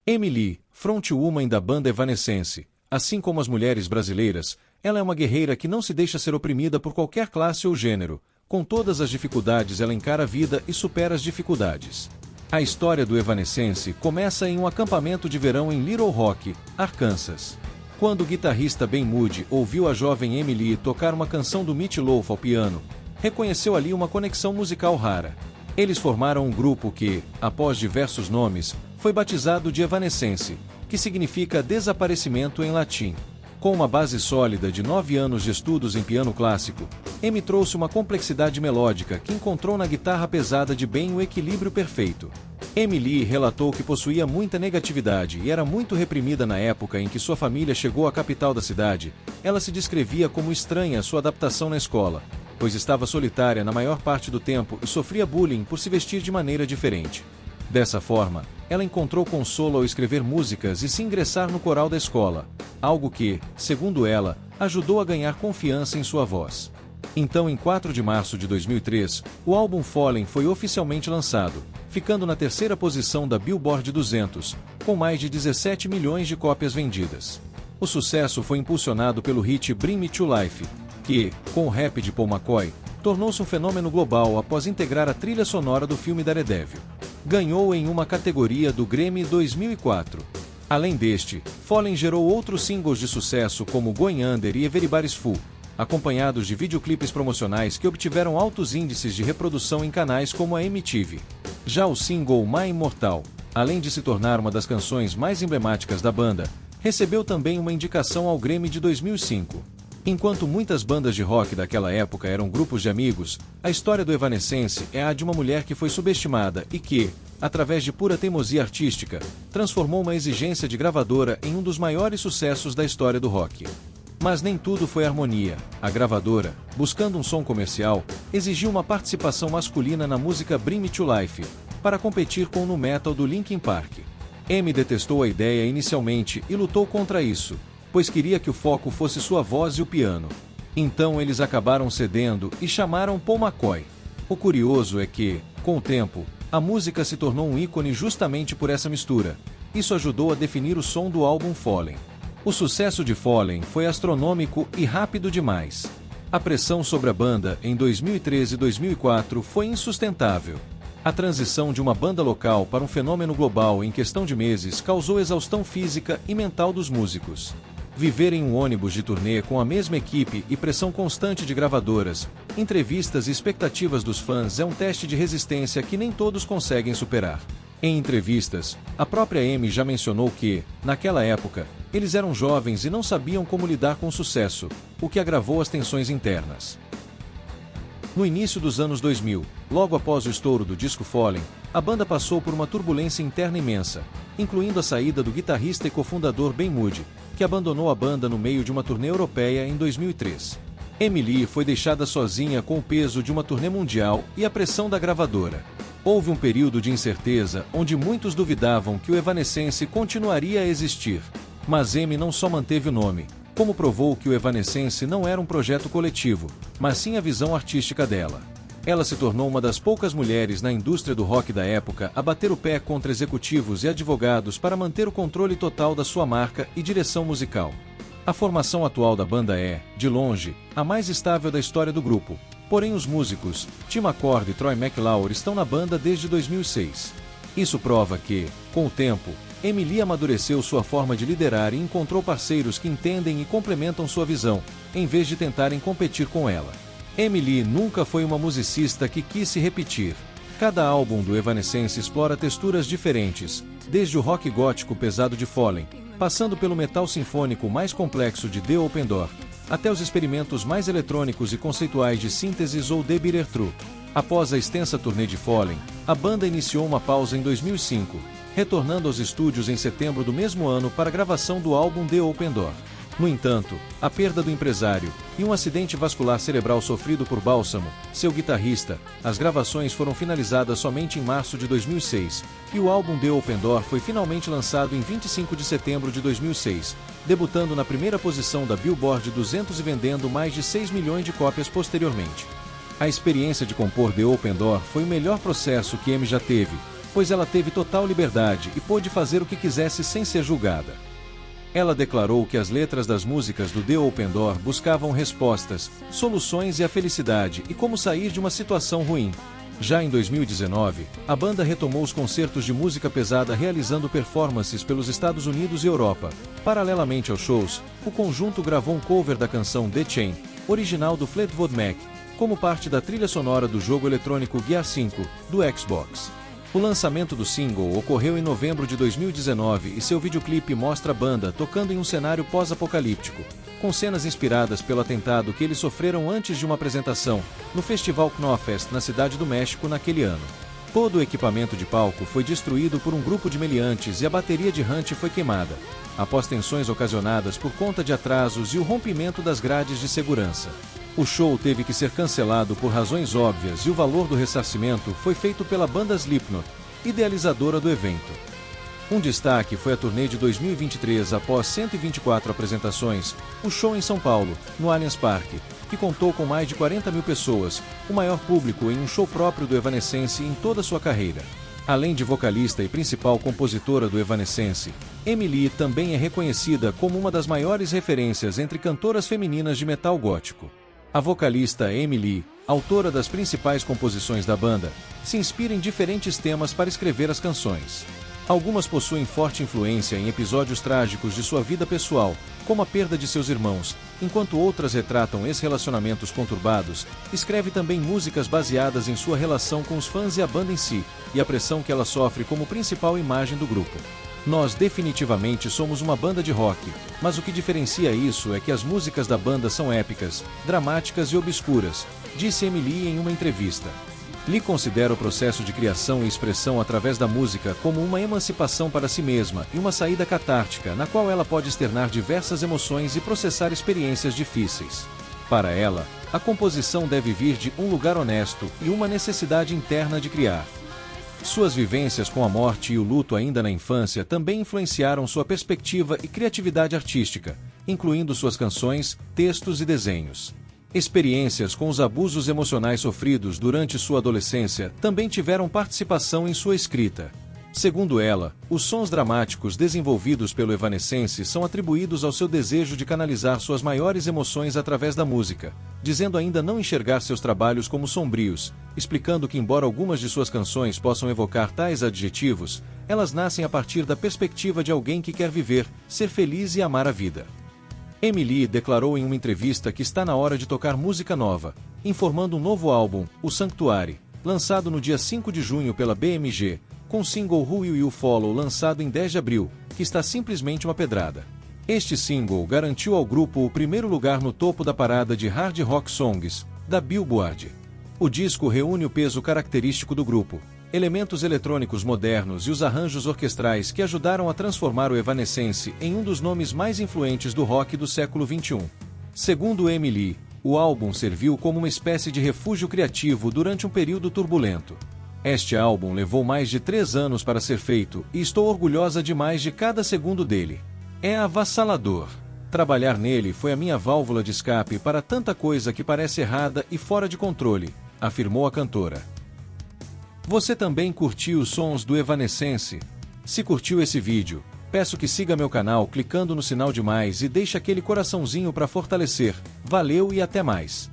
Emily, frontwoman da banda Evanescence, assim como as mulheres brasileiras, ela é uma guerreira que não se deixa ser oprimida por qualquer classe ou gênero. Com todas as dificuldades, ela encara a vida e supera as dificuldades. A história do Evanescence começa em um acampamento de verão em Little Rock, Arkansas. Quando o guitarrista Ben Moody ouviu a jovem Emily tocar uma canção do Meat Loaf ao piano, reconheceu ali uma conexão musical rara. Eles formaram um grupo que, após diversos nomes, foi batizado de Evanescence, que significa desaparecimento em latim. Com uma base sólida de 9 anos de estudos em piano clássico, Amy trouxe uma complexidade melódica que encontrou na guitarra pesada de Ben o equilíbrio perfeito. Emily relatou que possuía muita negatividade e era muito reprimida na época em que sua família chegou à capital da cidade. Ela se descrevia como estranha à sua adaptação na escola, pois estava solitária na maior parte do tempo e sofria bullying por se vestir de maneira diferente. Dessa forma, ela encontrou consolo ao escrever músicas e se ingressar no coral da escola, algo que, segundo ela, ajudou a ganhar confiança em sua voz. Então, em 4 de março de 2003, o álbum Fallen foi oficialmente lançado, ficando na terceira posição da Billboard 200, com mais de 17 milhões de cópias vendidas. O sucesso foi impulsionado pelo hit Bring Me to Life, que, com o rap de Paul McCoy, tornou-se um fenômeno global após integrar a trilha sonora do filme Daredevil. Ganhou em uma categoria do Grammy 2004. Além deste, Fallen gerou outros singles de sucesso como Going Under e Everybody's Full, acompanhados de videoclipes promocionais que obtiveram altos índices de reprodução em canais como a MTV. Já o single My Immortal, além de se tornar uma das canções mais emblemáticas da banda, recebeu também uma indicação ao Grammy de 2005. Enquanto muitas bandas de rock daquela época eram grupos de amigos, a história do Evanescence é a de uma mulher que foi subestimada e que, através de pura teimosia artística, transformou uma exigência de gravadora em um dos maiores sucessos da história do rock. Mas nem tudo foi harmonia. A gravadora, buscando um som comercial, exigiu uma participação masculina na música Bring Me to Life, para competir com o nu metal do Linkin Park. Amy detestou a ideia inicialmente e lutou contra isso, pois queria que o foco fosse sua voz e o piano. Então eles acabaram cedendo e chamaram Paul McCoy. O curioso é que, com o tempo, a música se tornou um ícone justamente por essa mistura. Isso ajudou a definir o som do álbum Fallen. O sucesso de Fallen foi astronômico e rápido demais. A pressão sobre a banda em 2013 e 2004 foi insustentável. A transição de uma banda local para um fenômeno global em questão de meses causou exaustão física e mental dos músicos. Viver em um ônibus de turnê com a mesma equipe e pressão constante de gravadoras, entrevistas e expectativas dos fãs é um teste de resistência que nem todos conseguem superar. Em entrevistas, a própria Amy já mencionou que, naquela época, eles eram jovens e não sabiam como lidar com o sucesso, o que agravou as tensões internas. No início dos anos 2000, logo após o estouro do disco Fallen, a banda passou por uma turbulência interna imensa, incluindo a saída do guitarrista e cofundador Ben Moody, que abandonou a banda no meio de uma turnê europeia em 2003. Emily foi deixada sozinha com o peso de uma turnê mundial e a pressão da gravadora. Houve um período de incerteza onde muitos duvidavam que o Evanescence continuaria a existir. Mas Amy não só manteve o nome, como provou que o Evanescence não era um projeto coletivo, mas sim a visão artística dela. Ela se tornou uma das poucas mulheres na indústria do rock da época a bater o pé contra executivos e advogados para manter o controle total da sua marca e direção musical. A formação atual da banda é, de longe, a mais estável da história do grupo, porém os músicos, Tim McCord e Troy McClure estão na banda desde 2006. Isso prova que, com o tempo, Emily amadureceu sua forma de liderar e encontrou parceiros que entendem e complementam sua visão, em vez de tentarem competir com ela. Emily nunca foi uma musicista que quis se repetir. Cada álbum do Evanescence explora texturas diferentes, desde o rock gótico pesado de Fallen, passando pelo metal sinfônico mais complexo de The Open Door, até os experimentos mais eletrônicos e conceituais de sínteses ou The Bitter Truth. Após a extensa turnê de Fallen, a banda iniciou uma pausa em 2005, retornando aos estúdios em setembro do mesmo ano para a gravação do álbum The Open Door. No entanto, a perda do empresário e um acidente vascular cerebral sofrido por Bálsamo, seu guitarrista, as gravações foram finalizadas somente em março de 2006, e o álbum The Open Door foi finalmente lançado em 25 de setembro de 2006, debutando na primeira posição da Billboard 200 e vendendo mais de 6 milhões de cópias posteriormente. A experiência de compor The Open Door foi o melhor processo que Amy já teve, pois ela teve total liberdade e pôde fazer o que quisesse sem ser julgada. Ela declarou que as letras das músicas do The Open Door buscavam respostas, soluções e a felicidade e como sair de uma situação ruim. Já em 2019, a banda retomou os concertos de música pesada realizando performances pelos Estados Unidos e Europa. Paralelamente aos shows, o conjunto gravou um cover da canção The Chain, original do Fleetwood Mac, como parte da trilha sonora do jogo eletrônico Gear 5, do Xbox. O lançamento do single ocorreu em novembro de 2019 e seu videoclipe mostra a banda tocando em um cenário pós-apocalíptico, com cenas inspiradas pelo atentado que eles sofreram antes de uma apresentação no Festival Knowfest na Cidade do México naquele ano. Todo o equipamento de palco foi destruído por um grupo de meliantes e a bateria de Hunt foi queimada, após tensões ocasionadas por conta de atrasos e o rompimento das grades de segurança. O show teve que ser cancelado por razões óbvias e o valor do ressarcimento foi feito pela banda Slipknot, idealizadora do evento. Um destaque foi a turnê de 2023 após 124 apresentações, o show em São Paulo, no Allianz Parque, que contou com mais de 40 mil pessoas, o maior público em um show próprio do Evanescence em toda sua carreira. Além de vocalista e principal compositora do Evanescence, Amy Lee também é reconhecida como uma das maiores referências entre cantoras femininas de metal gótico. A vocalista Amy Lee, autora das principais composições da banda, se inspira em diferentes temas para escrever as canções. Algumas possuem forte influência em episódios trágicos de sua vida pessoal, como a perda de seus irmãos, enquanto outras retratam ex-relacionamentos conturbados. Escreve também músicas baseadas em sua relação com os fãs e a banda em si, e a pressão que ela sofre como principal imagem do grupo. Nós definitivamente somos uma banda de rock, mas o que diferencia isso é que as músicas da banda são épicas, dramáticas e obscuras, disse Emily em uma entrevista. Lee considera o processo de criação e expressão através da música como uma emancipação para si mesma e uma saída catártica na qual ela pode externar diversas emoções e processar experiências difíceis. Para ela, a composição deve vir de um lugar honesto e uma necessidade interna de criar. Suas vivências com a morte e o luto ainda na infância também influenciaram sua perspectiva e criatividade artística, incluindo suas canções, textos e desenhos. Experiências com os abusos emocionais sofridos durante sua adolescência também tiveram participação em sua escrita. Segundo ela, os sons dramáticos desenvolvidos pelo Evanescence são atribuídos ao seu desejo de canalizar suas maiores emoções através da música, dizendo ainda não enxergar seus trabalhos como sombrios, explicando que embora algumas de suas canções possam evocar tais adjetivos, elas nascem a partir da perspectiva de alguém que quer viver, ser feliz e amar a vida. Emily declarou em uma entrevista que está na hora de tocar música nova, informando um novo álbum, o Sanctuary, lançado no dia 5 de junho pela BMG, com o single Who Will You Follow lançado em 10 de abril, que está simplesmente uma pedrada. Este single garantiu ao grupo o primeiro lugar no topo da parada de Hard Rock Songs, da Billboard. O disco reúne o peso característico do grupo, elementos eletrônicos modernos e os arranjos orquestrais que ajudaram a transformar o Evanescence em um dos nomes mais influentes do rock do século XXI. Segundo Emily, o álbum serviu como uma espécie de refúgio criativo durante um período turbulento. Este álbum levou mais de 3 anos para ser feito e estou orgulhosa demais de cada segundo dele. É avassalador. Trabalhar nele foi a minha válvula de escape para tanta coisa que parece errada e fora de controle, afirmou a cantora. Você também curtiu os sons do Evanescence? Se curtiu esse vídeo, peço que siga meu canal clicando no sinal de mais e deixe aquele coraçãozinho para fortalecer. Valeu e até mais!